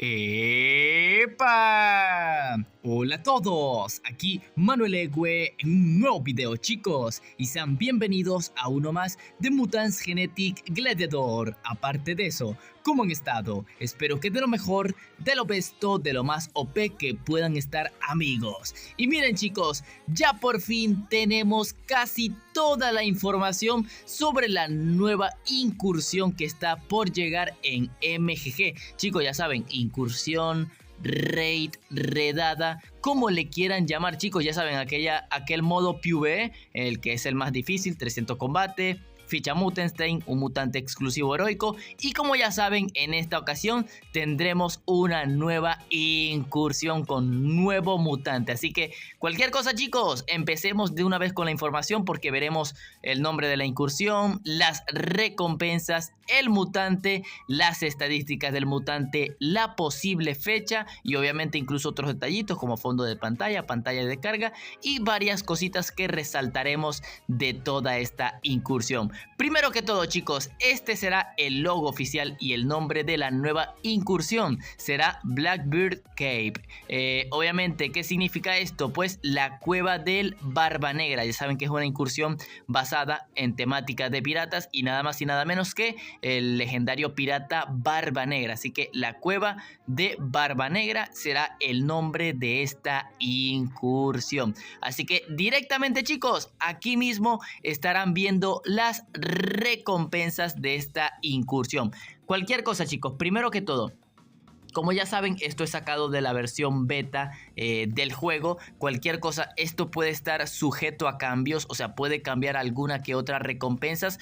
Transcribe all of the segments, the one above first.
¡Epa! Hola a todos, aquí Manuel Egue en un nuevo video, chicos, y sean bienvenidos a uno más de Mutants Genetic Gladiator. Aparte de eso, ¿cómo han estado? Espero que de lo mejor, de lo besto, de lo más OP que puedan estar, amigos. Y miren, chicos, ya por fin tenemos casi toda la información sobre la nueva incursión que está por llegar en MGG. Chicos, ya saben, incursión, raid, redada, como le quieran llamar, chicos, ya saben, aquel modo PvE, el que es el más difícil, 300 combate, ficha Mutenstein, un mutante exclusivo heroico, y como ya saben, en esta ocasión tendremos una nueva incursión con nuevo mutante. Así que cualquier cosa, chicos, empecemos de una vez con la información porque veremos el nombre de la incursión, las recompensas, el mutante, las estadísticas del mutante, la posible fecha y obviamente incluso otros detallitos como fondo de pantalla, pantalla de carga y varias cositas que resaltaremos de toda esta incursión. Primero que todo, chicos, este será el logo oficial y el nombre de la nueva incursión será Blackbeard Cave. Obviamente, ¿qué significa esto? Pues la cueva del Barba Negra. Ya saben que es una incursión basada en temática de piratas y nada más y nada menos que el legendario pirata Barba Negra. Así que la cueva de Barba Negra será el nombre de esta incursión. Así que directamente, chicos, aquí mismo estarán viendo las recompensas de esta incursión. Cualquier cosa, chicos, primero que todo, como ya saben, esto es sacado de la versión beta del juego. Cualquier cosa, esto puede estar sujeto a cambios, o sea, puede cambiar alguna que otra recompensas.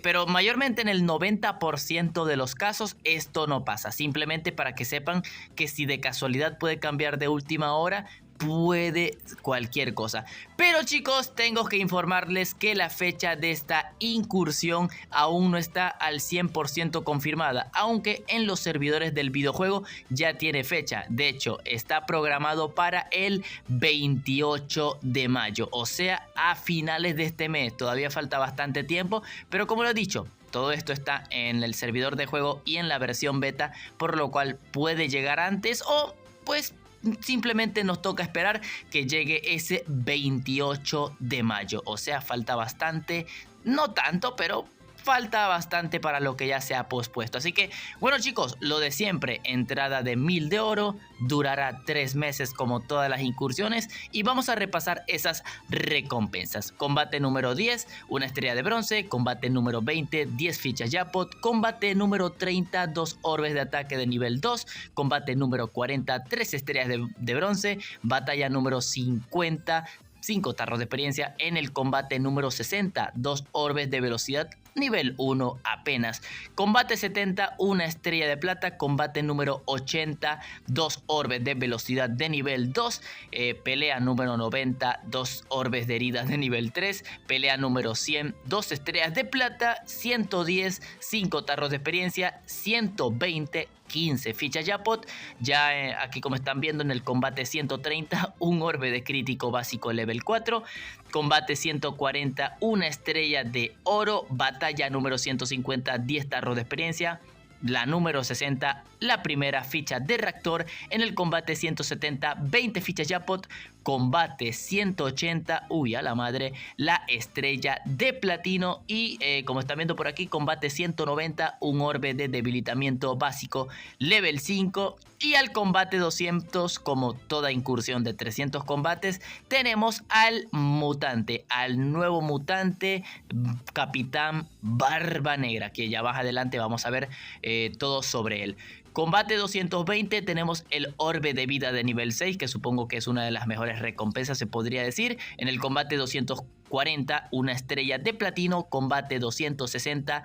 Pero mayormente en el 90% de los casos esto no pasa. Simplemente para que sepan que si de casualidad puede cambiar de última hora, puede cualquier cosa. Pero, chicos, tengo que informarles que la fecha de esta incursión aún no está al 100% confirmada, aunque en los servidores del videojuego ya tiene fecha. De hecho, está programado para el 28 de mayo, o sea, a finales de este mes. Todavía falta bastante tiempo, pero como lo he dicho, todo esto está en el servidor de juego y en la versión beta, por lo cual puede llegar antes o pues simplemente nos toca esperar que llegue ese 28 de mayo. O sea, falta bastante, no tanto, pero falta bastante para lo que ya se ha pospuesto. Así que, bueno, chicos, lo de siempre, entrada de 1000 de oro, durará 3 meses como todas las incursiones y vamos a repasar esas recompensas. Combate número 10, una estrella de bronce. Combate número 20, 10 fichas Japot. Combate número 30, 2 orbes de ataque de nivel 2. Combate número 40, 3 estrellas de bronce. Batalla número 50, 5 tarros de experiencia. En el combate número 60, 2 orbes de velocidad nivel 1 apenas. Combate 70, una estrella de plata. Combate número 80, 2 orbes de velocidad de nivel 2. Pelea número 90, 2 orbes de heridas de nivel 3. Pelea número 100, 2 estrellas de plata. 110, 5 tarros de experiencia. 120, 15 fichas Japot. Ya aquí, como están viendo, en el combate 130, un orbe de crítico básico level 4. Combate 140, una estrella de oro. Batalla número 150, 10 tarros de experiencia. La número 60, la primera ficha de reactor. En el combate 170, 20 fichas Japot. Combate 180, uy, a la madre, la estrella de platino. Y como están viendo por aquí, combate 190, un orbe de debilitamiento básico level 5. Y al combate 200, como toda incursión de 300 combates, tenemos al mutante, al nuevo mutante, Capitán Barba Negra, que ya más adelante vamos a ver todo sobre él. Combate 220, tenemos el orbe de vida de nivel 6, que supongo que es una de las mejores recompensas, se podría decir. En el combate 240, una estrella de platino. Combate 260,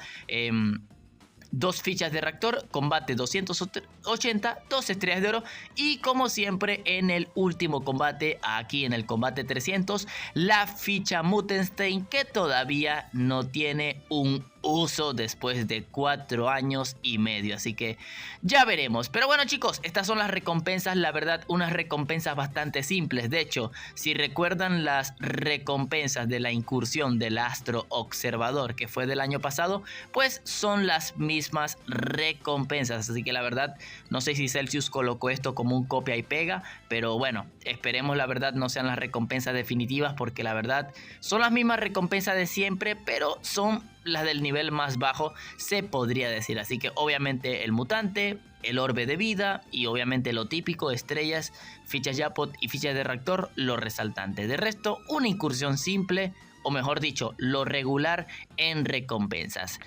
2 fichas de reactor. Combate 280, 2 estrellas de oro. Y como siempre, en el último combate, aquí en el combate 300, la ficha Mutenstein, que todavía no tiene un uso después de 4 años y medio. Así que ya veremos. Pero bueno, chicos, estas son las recompensas. La verdad, unas recompensas bastante simples. De hecho, si recuerdan las recompensas de la incursión del Astro Observador que fue del año pasado, pues son las mismas recompensas. Así que la verdad, no sé si Celsius colocó esto como un copia y pega, pero bueno, esperemos la verdad no sean las recompensas definitivas, porque la verdad son las mismas recompensas de siempre, pero son las del nivel más bajo, se podría decir. Así que obviamente el mutante, el orbe de vida y obviamente lo típico, estrellas, fichas jackpot y fichas de reactor, lo resaltante. De resto, una incursión simple, o mejor dicho, lo regular en recompensas.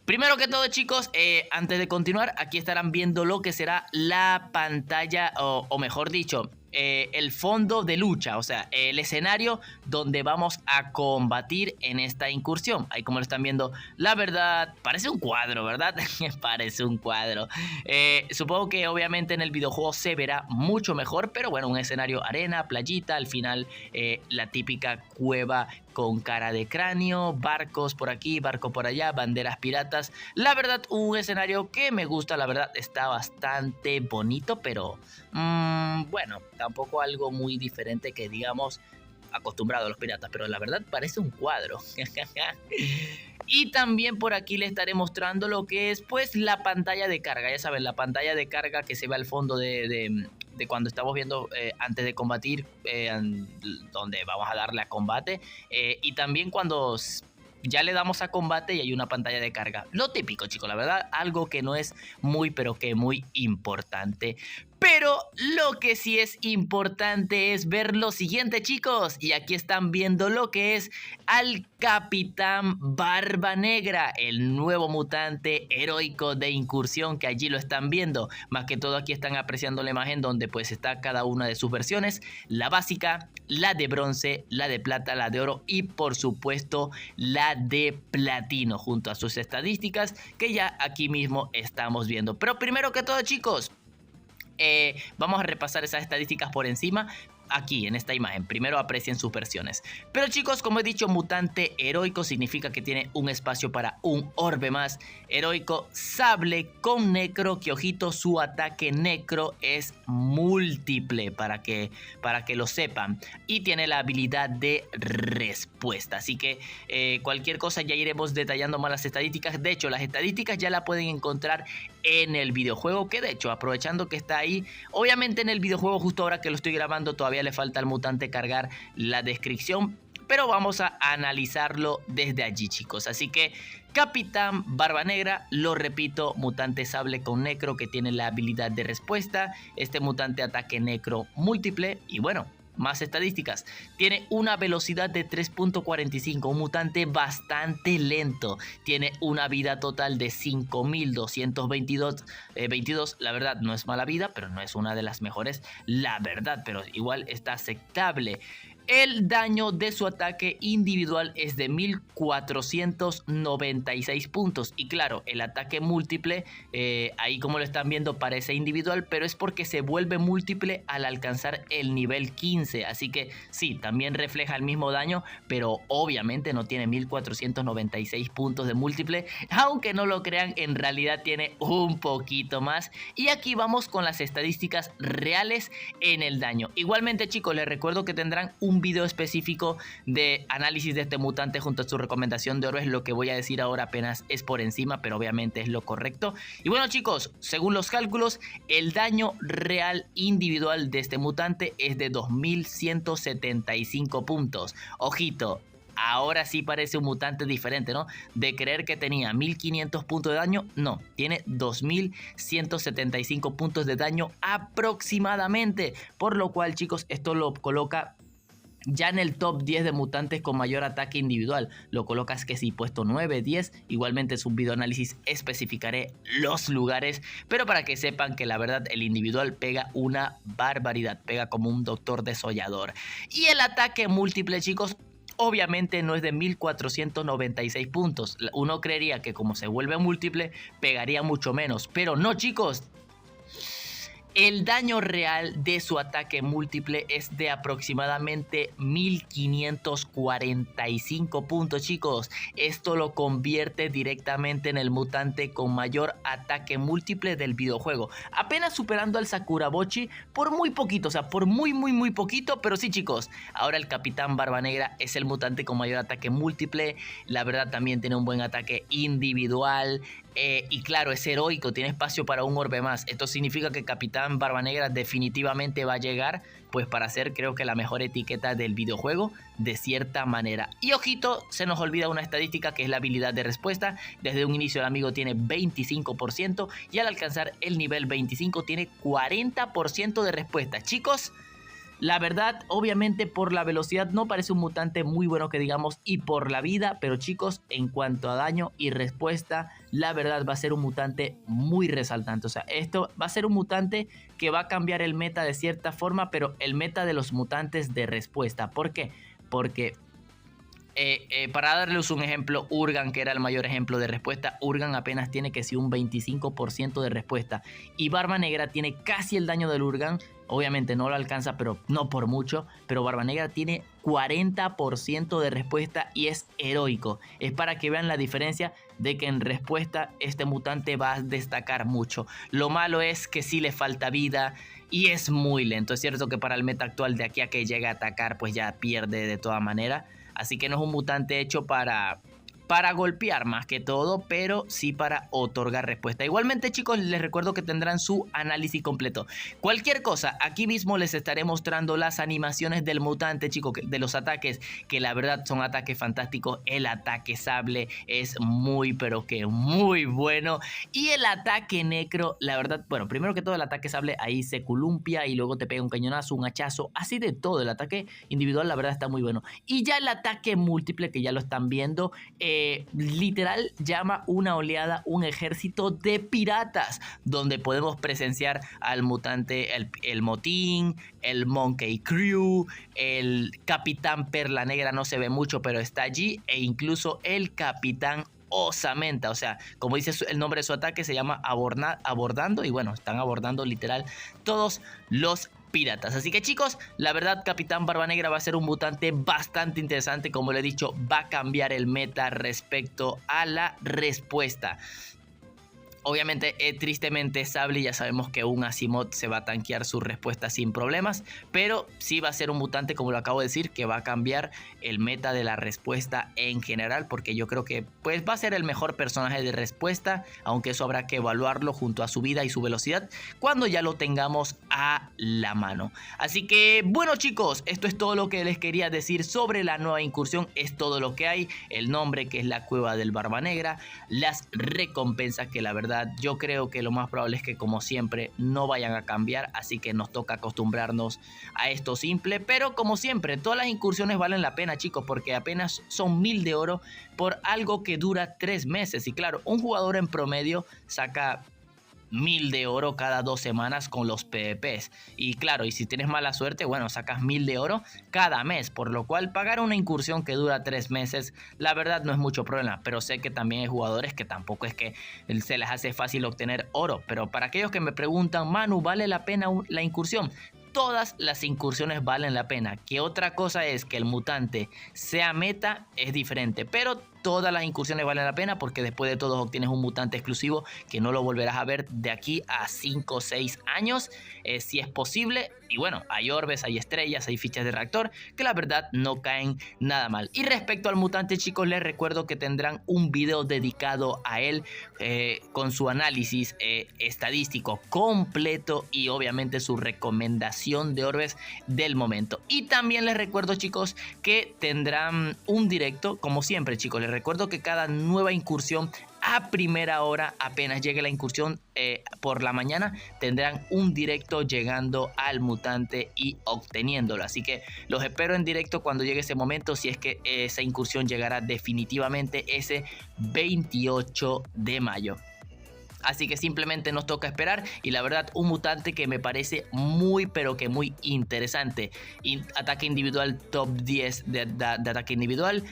Primero que todo, chicos, antes de continuar, aquí estarán viendo lo que será la pantalla, o mejor dicho, el fondo de lucha, o sea, el escenario donde vamos a combatir en esta incursión. Ahí como lo están viendo, la verdad, parece un cuadro, ¿verdad? Parece un cuadro. Supongo que obviamente en el videojuego se verá mucho mejor, pero bueno, un escenario arena, playita, al final la típica cueva con cara de cráneo, barcos por aquí, barco por allá, banderas piratas. La verdad, un escenario que me gusta, la verdad, está bastante bonito, pero bueno, tampoco algo muy diferente que digamos acostumbrado a los piratas, pero la verdad parece un cuadro. Y también por aquí le estaré mostrando lo que es pues la pantalla de carga. Ya saben, la pantalla de carga que se ve al fondo de cuando estamos viendo antes de combatir, donde vamos a darle a combate, y también cuando ya le damos a combate y hay una pantalla de carga. Lo típico, chicos, la verdad, algo que no es muy, pero que muy importante. Pero lo que sí es importante es ver lo siguiente, chicos. Y aquí están viendo lo que es al Capitán Barba Negra, el nuevo mutante heroico de incursión, que allí lo están viendo. Más que todo aquí están apreciando la imagen donde pues está cada una de sus versiones. La básica, la de bronce, la de plata, la de oro y por supuesto la de platino, junto a sus estadísticas que ya aquí mismo estamos viendo. Pero primero que todo, chicos, vamos a repasar esas estadísticas por encima aquí en esta imagen. Primero aprecien sus versiones. Pero chicos, como he dicho, mutante heroico significa que tiene un espacio para un orbe más. Heroico, sable con necro, que ojito, su ataque necro es múltiple, para que lo sepan. Y tiene la habilidad de respuesta. Así que cualquier cosa ya iremos detallando más las estadísticas. De hecho, las estadísticas ya la pueden encontrar en el videojuego, que de hecho, aprovechando que está ahí, obviamente en el videojuego justo ahora que lo estoy grabando todavía le falta al mutante cargar la descripción, pero vamos a analizarlo desde allí, chicos. Así que Capitán Barba Negra, lo repito, mutante sable con necro que tiene la habilidad de respuesta. Este mutante ataque necro múltiple y bueno, más estadísticas. Tiene una velocidad de 3.45, un mutante bastante lento. Tiene una vida total de 5222. La verdad no es mala vida, pero no es una de las mejores, la verdad, pero igual está aceptable. El daño de su ataque individual es de 1496 puntos. Y claro, el ataque múltiple, ahí como lo están viendo parece individual, pero es porque se vuelve múltiple al alcanzar el nivel 15. Así que sí, también refleja el mismo daño, pero obviamente no tiene 1496 puntos de múltiple. Aunque no lo crean, en realidad tiene un poquito más. Y aquí vamos con las estadísticas reales en el daño. Igualmente, chicos, les recuerdo que tendrán un video específico de análisis de este mutante junto a su recomendación de oro. Es lo que voy a decir ahora, apenas es por encima, pero obviamente es lo correcto. Y bueno, chicos, según los cálculos, el daño real individual de este mutante es de 2175 puntos. Ojito, ahora sí parece un mutante diferente, ¿no? De creer que tenía 1500 puntos de daño, no, tiene 2175 puntos de daño aproximadamente. Por lo cual, chicos, esto lo coloca ya en el top 10 de mutantes con mayor ataque individual. Lo colocas que si puesto 9, 10. Igualmente en su video análisis especificaré los lugares, pero para que sepan que la verdad el individual pega una barbaridad, pega como un doctor desollador. Y el ataque múltiple, chicos, obviamente no es de 1496 puntos. Uno creería que como se vuelve múltiple pegaría mucho menos, pero no, chicos. El daño real de su ataque múltiple es de aproximadamente 1545 puntos, chicos. Esto lo convierte directamente en el mutante con mayor ataque múltiple del videojuego, apenas superando al Sakurabochi por muy poquito, o sea, por muy poquito, pero sí, chicos. Ahora el Capitán Barba Negra es el mutante con mayor ataque múltiple. La verdad, también tiene un buen ataque individual. Y claro, es heroico, tiene espacio para un orbe más. Esto significa que Capitán Barba Negra definitivamente va a llegar, pues, para ser, creo que, la mejor etiqueta del videojuego, de cierta manera. Y ojito, se nos olvida una estadística, que es la habilidad de respuesta. Desde un inicio el amigo tiene 25% y al alcanzar el nivel 25 tiene 40% de respuesta. Chicos, la verdad, obviamente por la velocidad no parece un mutante muy bueno que digamos, y por la vida, pero chicos, en cuanto a daño y respuesta, la verdad va a ser un mutante muy resaltante. O sea, esto va a ser un mutante que va a cambiar el meta de cierta forma, pero el meta de los mutantes de respuesta. ¿Por qué? Porque para darles un ejemplo, Urgan, que era el mayor ejemplo de respuesta, Urgan apenas tiene que ser un 25% de respuesta, y Barba Negra tiene casi el daño del Urgan. Obviamente no lo alcanza, pero no por mucho. Pero Barba Negra tiene 40% de respuesta y es heroico. Es para que vean la diferencia de que en respuesta este mutante va a destacar mucho. Lo malo es que sí le falta vida y es muy lento. Es cierto que para el meta actual, de aquí a que llegue a atacar, pues ya pierde de toda manera. Así que no es un mutante hecho para golpear más que todo, pero sí para otorgar respuesta. Igualmente, chicos, les recuerdo que tendrán su análisis completo. Cualquier cosa, aquí mismo les estaré mostrando las animaciones del mutante, chicos, de los ataques, que la verdad son ataques fantásticos. El ataque sable es muy, pero que muy bueno. Y el ataque necro, la verdad, bueno, primero que todo el ataque sable ahí se columpia y luego te pega un cañonazo, un hachazo, así de todo. El ataque individual, la verdad, está muy bueno. Y ya el ataque múltiple, que ya lo están viendo, literal llama una oleada, un ejército de piratas, donde podemos presenciar al mutante, el Motín, el Monkey Crew, el Capitán Perla Negra, no se ve mucho pero está allí, e incluso el Capitán Osamenta. O sea, como dice el nombre de su ataque, se llama abordando, y bueno, están abordando literal todos los piratas. Así que, chicos, la verdad, Capitán Barba Negra va a ser un mutante bastante interesante. Como le he dicho, va a cambiar el meta respecto a la respuesta. Obviamente, tristemente, Sable, ya sabemos que un Asimov se va a tanquear su respuesta sin problemas, pero sí va a ser un mutante, como lo acabo de decir, que va a cambiar el meta de la respuesta en general, porque yo creo que pues va a ser el mejor personaje de respuesta, aunque eso habrá que evaluarlo junto a su vida y su velocidad cuando ya lo tengamos a la mano. Así que, bueno, chicos, esto es todo lo que les quería decir sobre la nueva incursión. Es todo lo que hay: el nombre, que es la Cueva del Barba Negra, las recompensas, que la verdad yo creo que lo más probable es que, como siempre, no vayan a cambiar, así que nos toca acostumbrarnos a esto simple. Pero como siempre, todas las incursiones valen la pena, chicos, porque apenas son 1000 de oro por algo que dura 3 meses. Y claro, un jugador en promedio saca 1000 de oro cada 2 semanas con los PvPs. Y claro, y si tienes mala suerte, bueno, sacas 1000 de oro cada mes. Por lo cual, pagar una incursión que dura 3 meses, la verdad no es mucho problema. Pero sé que también hay jugadores que tampoco es que se les hace fácil obtener oro. Pero para aquellos que me preguntan, Manu, ¿vale la pena la incursión? Todas las incursiones valen la pena. Que otra cosa es que el mutante sea meta, es diferente, pero todas las incursiones valen la pena, porque después de todo obtienes un mutante exclusivo que no lo volverás a ver de aquí a 5 o 6 años, si es posible. Y bueno, hay orbes, hay estrellas, hay fichas de reactor que la verdad no caen nada mal. Y respecto al mutante, chicos, les recuerdo que tendrán un video dedicado a él, con su análisis estadístico completo y obviamente su recomendación de orbes del momento. Y también les recuerdo, chicos, que tendrán un directo, como siempre, chicos. Les recuerdo que cada nueva incursión, a primera hora, apenas llegue la incursión por la mañana, tendrán un directo llegando al mutante y obteniéndolo. Así que los espero en directo cuando llegue ese momento, si es que esa incursión llegará definitivamente ese 28 de mayo. Así que simplemente nos toca esperar. Y la verdad, un mutante que me parece muy, pero que muy interesante. Ataque individual top 10 de ataque individual.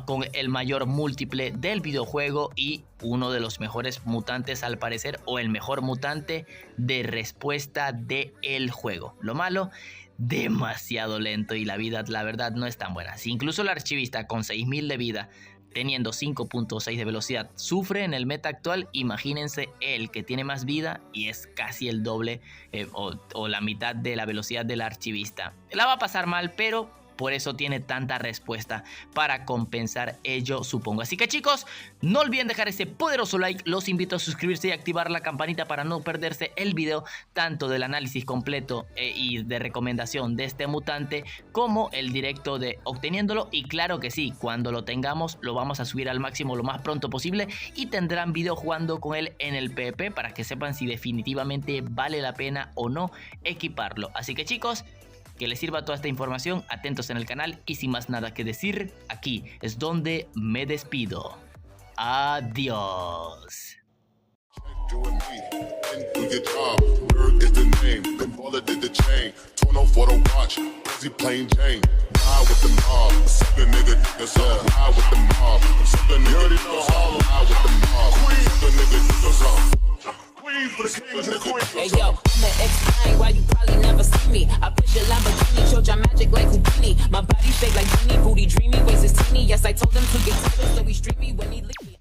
con el mayor múltiple del videojuego y uno de los mejores mutantes al parecer, o el mejor mutante de respuesta del juego. Lo malo, demasiado lento y la vida, la verdad, no es tan buena. Si incluso el archivista con 6000 de vida, teniendo 5.6 de velocidad, sufre en el meta actual, imagínense el que tiene más vida y es casi el doble o la mitad de la velocidad del archivista. La va a pasar mal, pero por eso tiene tanta respuesta, para compensar ello, supongo. Así que chicos, no olviden dejar ese poderoso like, los invito a suscribirse y activar la campanita para no perderse el video tanto del análisis completo y de recomendación de este mutante, como el directo de obteniéndolo. Y claro que sí, cuando lo tengamos lo vamos a subir al máximo lo más pronto posible y tendrán video jugando con él en el PvP para que sepan si definitivamente vale la pena o no equiparlo. Así que chicos, que les sirva toda esta información, atentos en el canal y sin más nada que decir, aquí es donde me despido. Adiós. Hey yo, I'ma explain why you probably never see me. I push your Lamborghini, showed your magic like Houdini. My body shaped like Genie, booty dreamy, waist is teeny. Yes, I told him to get taller, so he streamed me when he leave.